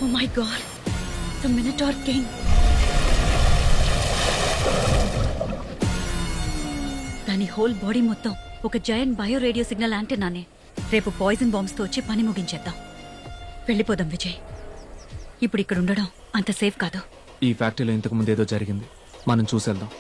Oh my God, the minotaur king. దాని whole body మొత్తం ఒక జైంట్ బయో రేడియో సిగ్నల్ యాంటెన్నానే. రేపు పాయిజన్ బాంబ్స్తో వచ్చి పని ముగించేద్దాం. వెళ్ళిపోదాం విజయ్. ఇప్పుడు ఇక్కడ ఉండడం అంత సేఫ్ కాదు. ఈ ఫ్యాక్టరీలో ఇంతకు ముందు ఏదో జరిగింది, మనం చూసేద్దాం.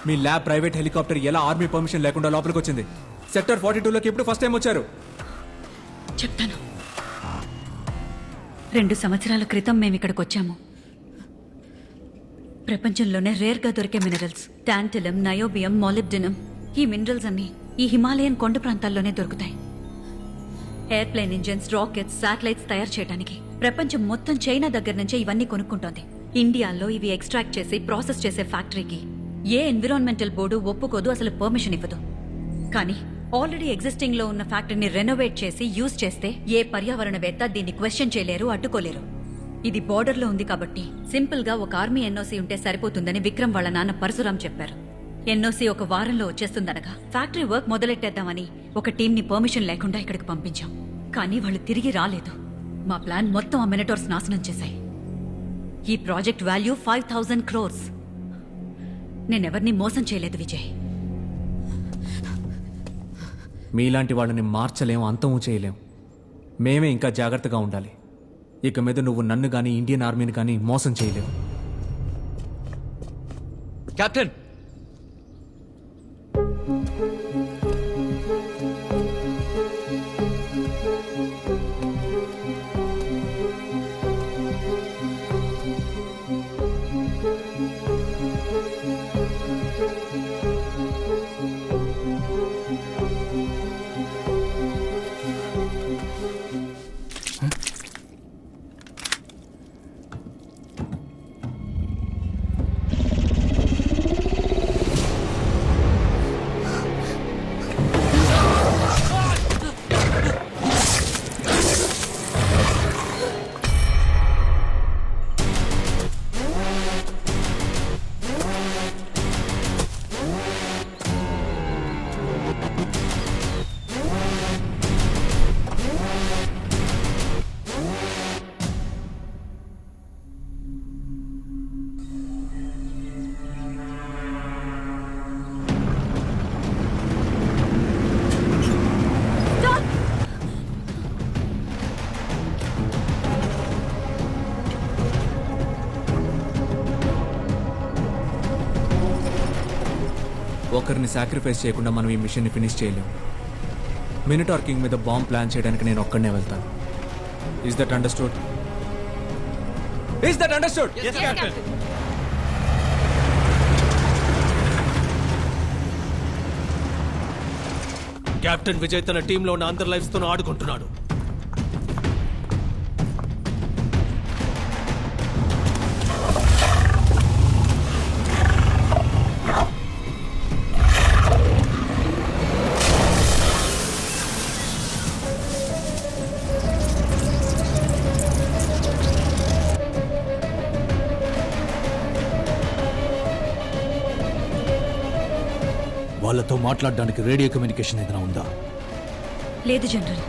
మీ ల్యాబ్ ప్రైవేట్ హెలికాప్టర్ ఎలా ఆర్మీ పర్మిషన్ లేకుండా లోపలికి వచ్చింది? సెక్టర్ 42లోకి ఎప్పుడు ఫస్ట్ టైం వచ్చారు? చెప్తాను. 2 సంవత్సరాల క్రితం మేము ఇక్కడికి వచ్చాము. ప్రపంచంలోనే రేర్గా దొరికే మినరల్స్ టాంటలం, నయోబియం, మాలిబ్డినం, ఈ మినరల్స్ అన్ని ఈ హిమాలయన్ కొండ ప్రాంతాల్లోనే దొరుకుతాయి. ఎయిర్ప్లేన్ ఇంజిన్స్, రాకెట్స్, శాటిలైట్స్ తయారు చేయడానికి ప్రపంచం మొత్తం చైనా దగ్గర నుంచే ఇవన్నీ కొనుక్కుంటోంది. ఇండియాలో ఇవి ఎక్స్ట్రాక్ట్ చేసి ప్రాసెస్ చేసే ఫ్యాక్టరీకి ఏ ఎన్విరాన్మెంటల్ బోర్డు ఒప్పుకోదు, అసలు పర్మిషన్ ఇవ్వదు. కానీ ఆల్రెడీ ఎగ్జిస్టింగ్ లో ఉన్న ఫ్యాక్టరీని రెనోవేట్ చేసి యూజ్ చేస్తే ఏ పర్యావరణవేత్త దీన్ని క్వశ్చన్ చేయలేరు, అడ్డుకోలేరు. ఇది బార్డర్ లో ఉంది కాబట్టి సింపుల్ గా ఒక ఆర్మీ ఎన్ఓసీ ఉంటే సరిపోతుందని విక్రమ్ వాళ్ళ నాన్న పరశురాం చెప్పారు. ఎన్ఓసీ ఒక వారంలో వచ్చేస్తుందనగా ఫ్యాక్టరీ వర్క్ మొదలెట్టేద్దామని ఒక టీం ని పర్మిషన్ లేకుండా ఇక్కడికి పంపించాం. కానీ వాళ్ళు తిరిగి రాలేదు. మా ప్లాన్ మొత్తం ఆ మినటోర్స్ నాశనం చేశాయి. ఈ ప్రాజెక్ట్ వాల్యూ 5000 crores. నేనెవర్ని మోసం చేయలేదు విజయ్. మీలాంటి వాళ్ళని మార్చలేం, అంతము చేయలేం. మేమే ఇంకా జాగ్రత్తగా ఉండాలి. ఇక మీద నువ్వు నన్ను కానీ ఇండియన్ ఆర్మీని కానీ మోసం చేయలేవు. కెప్టెన్, ఒకరిని సాక్రిఫైస్ చేయకుండా మనం ఈ మిషన్ని ఫినిష్ చేయలేం. మినటార్ కింగ్ మీద బాంబ్ ప్లాన్ చేయడానికి నేను ఒక్కడనే వెళ్తాను. Is that understood? Is that understood? yes, Captain. Captain Vijay తన టీంలో ఉన్న అందరి లైఫ్స్ తో ఆడుకుంటున్నాడు. వాళ్ళతో మాట్లాడడానికి రేడియో కమ్యూనికేషన్ ఏదైనా ఉందా? లేదు జనరల్.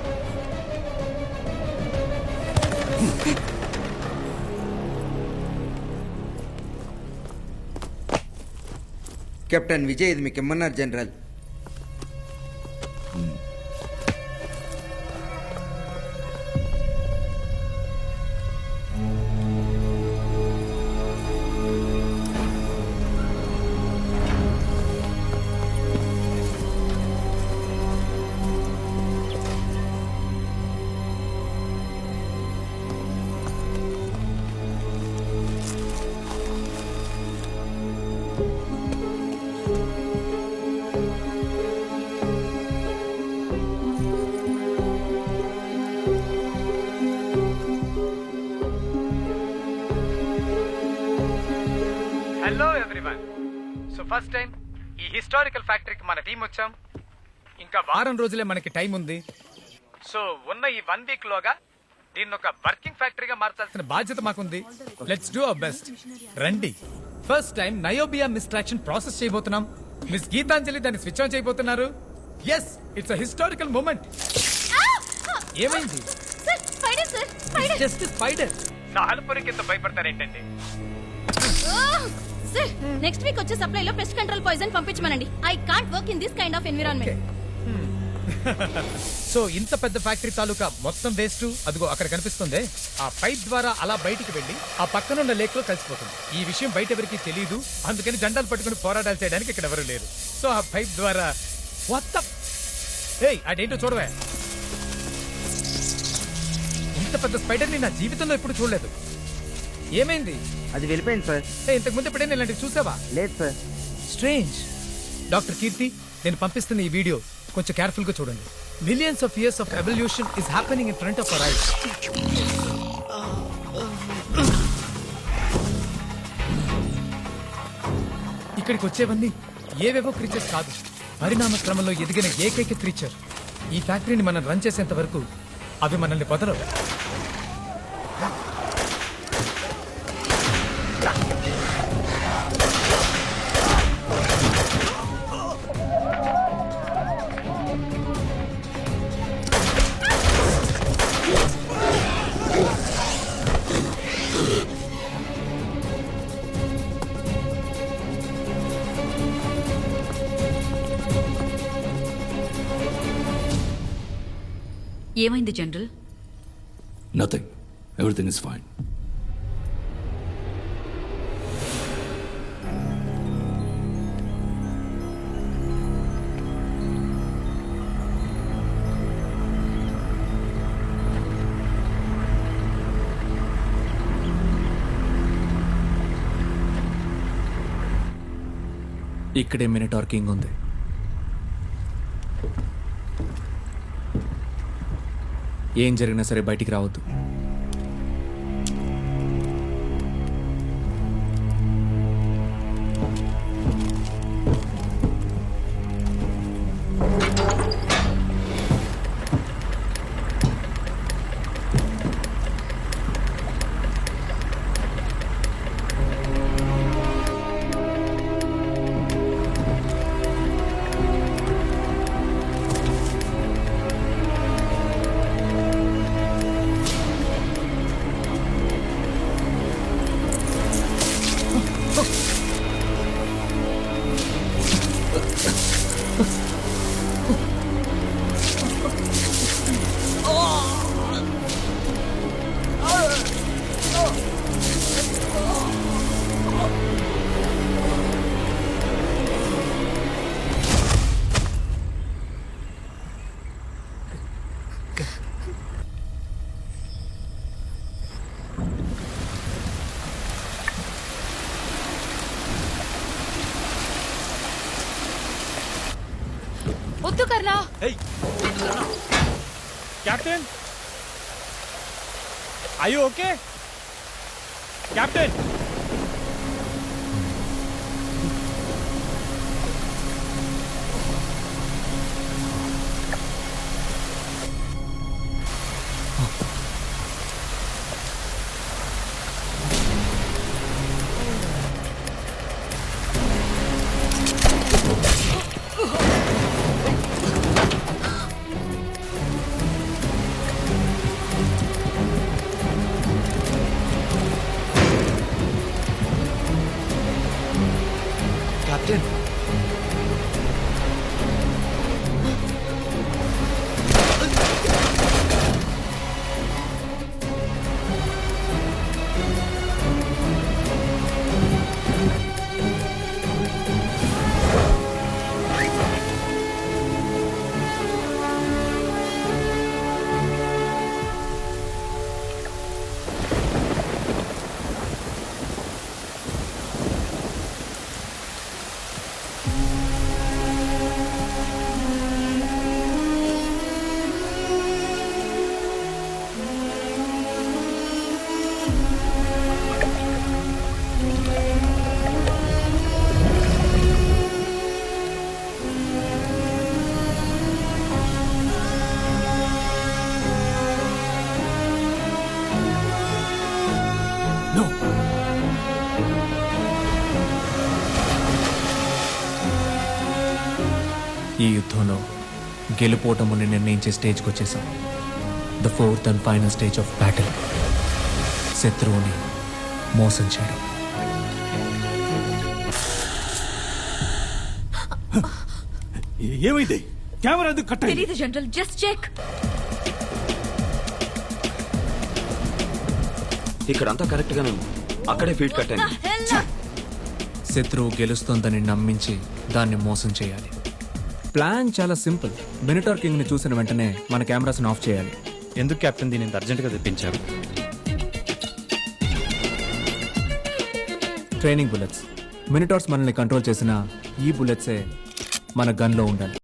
కెప్టెన్ విజయ్, ఇది మీకు ఇమ్మన్నారు general. Hello everyone. So first time ఈ హిస్టారికల్ ఫ్యాక్టరీకి మన టీం వచ్చాం. ఇంకా వారం రోజులే మనకి టైం ఉంది. సో ఉన్న ఈ 1 వీక్ లోగా దీన్ని ఒక వర్కింగ్ ఫ్యాక్టరీగా మార్చాల్సిన బాధ్యత మాకుంది. Let's do our best. రండి. ఫస్ట్ టైం నయోబియా మిస్ట్రాక్షన్ ప్రాసెస్ చేయబోతున్నాం. మిస్ గీతాంజలి దాన్ని స్విచ్ ఆన్ చేయబోతున్నారు. Yes, it's a historical moment. ఏమైంది? Just spider. సాహల్పురి కింద భయపడతారేంటండి? సార్ నెక్స్ట్ వీక్ వచ్చే సప్లై లో పెస్ట్ కంట్రోల్ పాయిజన్ పంపించమనండి. I can't work in this kind of environment. So ఇంత పెద్ద ఫ్యాక్టరీ తాలూకా మొత్తం వేస్ట్ అదిగో అక్కడ కనిపిస్తుంది. ఆ పైప్ ద్వారా అలా బయటికి వెళ్లి ఆ పక్కనున్న లేక్ లో కలిసిపోతుంది. ఈ విషయం బయట ఎవరికి తెలియదు. అందుకని జెండాలు పట్టుకుని పోరాటాలు చేయడానికి ఇక్కడ ఎవరు లేరు. సో ఆ పైప్ ద్వారా అదేంటో చూడవే. ఇంత పెద్ద స్పైడర్ ని నా జీవితంలో ఎప్పుడు చూడలేదు. ఏమైంది? అది వెళ్ళిపోయింది సార్. ఇంతకు ముందు ఎప్పుడైనా ఇలాంటివి చూసావా? లేదు సార్. స్ట్రేంజ్. డాక్టర్ కీర్తి, నేను పంపిస్తున్న ఈ వీడియో కొంచెం కేర్ఫుల్ గా చూడండి. Millions of years of evolution is happening in front of our eyes. ఇక్కడికి వచ్చేవన్నీ ఏవేవో క్రీచర్స్ కాదు, పరిణామ క్రమంలో ఎదిగిన ఏకైక క్రీచర్. ఈ ఫ్యాక్టరీని మనం రన్ చేసేంత వరకు అవి మనల్ని వదలవు. ఏమైంది general? Nothing, everything is fine. ఇక్కడే మినిటార్ కింగ్ ఉంది. ఏం జరిగినా సరే బయటికి రావద్దు. వద్దు Karna. Captain, are you okay? Captain, ఈ యుద్ధంలో గెలుపోటముని నిర్ణయించే స్టేజ్కి వచ్చేసాం. The fourth and final stage of battle. శత్రువుని మోసం చేయడం. ఏమైంది? కెమెరా ఎందుకు కట్ అయింది? తెలీదు జనరల్, జస్ట్ చెక్. ఇక్కడంతా కరెక్ట్ గానే ఉంది. అక్కడే ఫీడ్ కట్టాను. శత్రువు గెలుస్తుందని నమ్మించి దాన్ని మోసం చేయాలి. ప్లాన్ చాలా సింపుల్. మినిటార్ కింగ్ని చూసిన వెంటనే మన కెమెరాస్ని ఆఫ్ చేయాలి. ఎందుకు కెప్టెన్ దీన్ని ఇంత అర్జెంటుగా తెప్పించారు? Training bullets. మినిటార్స్ మనల్ని కంట్రోల్ చేసిన ఈ బుల్లెట్సే మన గన్లో ఉండాలి.